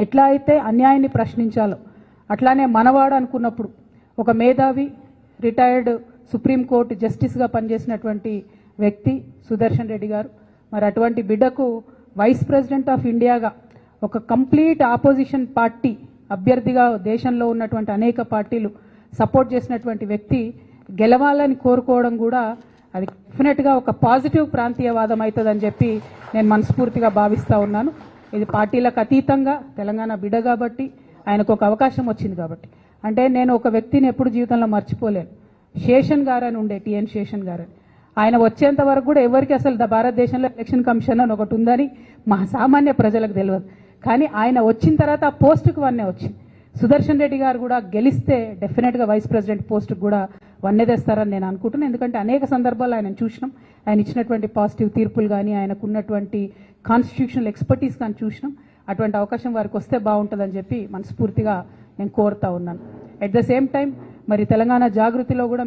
ఎట్లా అయితే అన్యాయాన్ని ప్రశ్నించాలో అట్లానే మనవాడు అనుకున్నప్పుడు ఒక మేధావి రిటైర్డ్ సుప్రీంకోర్టు జస్టిస్గా పనిచేసినటువంటి వ్యక్తి సుదర్శన్ రెడ్డి గారు, మరి అటువంటి బిడ్డకు వైస్ ప్రెసిడెంట్ ఆఫ్ ఇండియాగా ఒక కంప్లీట్ ఆపోజిషన్ పార్టీ అభ్యర్థిగా దేశంలో ఉన్నటువంటి అనేక పార్టీలు సపోర్ట్ చేసినటువంటి వ్యక్తి గెలవాలని కోరుకోవడం కూడా అది డెఫినెట్గా ఒక పాజిటివ్ ప్రాంతీయవాదం అవుతుందని చెప్పి నేను మనస్ఫూర్తిగా భావిస్తూ ఉన్నాను. ఇది పార్టీలకు అతీతంగా తెలంగాణ బిడ్డ కాబట్టి ఆయనకు ఒక అవకాశం వచ్చింది కాబట్టి. అంటే నేను ఒక వ్యక్తిని ఎప్పుడు జీవితంలో మర్చిపోలేను. శేషన్ గారు అని ఉండే, టిఎన్ శేషన్ గారు అని. ఆయన వచ్చేంత వరకు కూడా ఎవరికి అసలు భారతదేశంలో ఎలక్షన్ కమిషన్ అని ఒకటి ఉందని మా సామాన్య ప్రజలకు తెలియదు. కానీ ఆయన వచ్చిన తర్వాత ఆ పోస్టుకు వన్నే వచ్చింది. సుదర్శన్ రెడ్డి గారు కూడా గెలిస్తే డెఫినెట్గా వైస్ ప్రెసిడెంట్ పోస్టుకు కూడా వన్నే తెస్తారని నేను అనుకుంటున్నాను. ఎందుకంటే అనేక సందర్భాల్లో ఆయన చూసినాం, ఆయన ఇచ్చినటువంటి పాజిటివ్ తీర్పులు కానీ ఆయనకు ఉన్నటువంటి కాన్స్టిట్యూషనల్ ఎక్స్పర్టీస్ కానీ చూసినాం. అటువంటి అవకాశం వారికి వస్తే బాగుంటుందని చెప్పి మనస్ఫూర్తిగా నేను కోరుతా ఉన్నాను. ఎట్ ద సేమ్ టైం మరి తెలంగాణ జాగృతిలో కూడా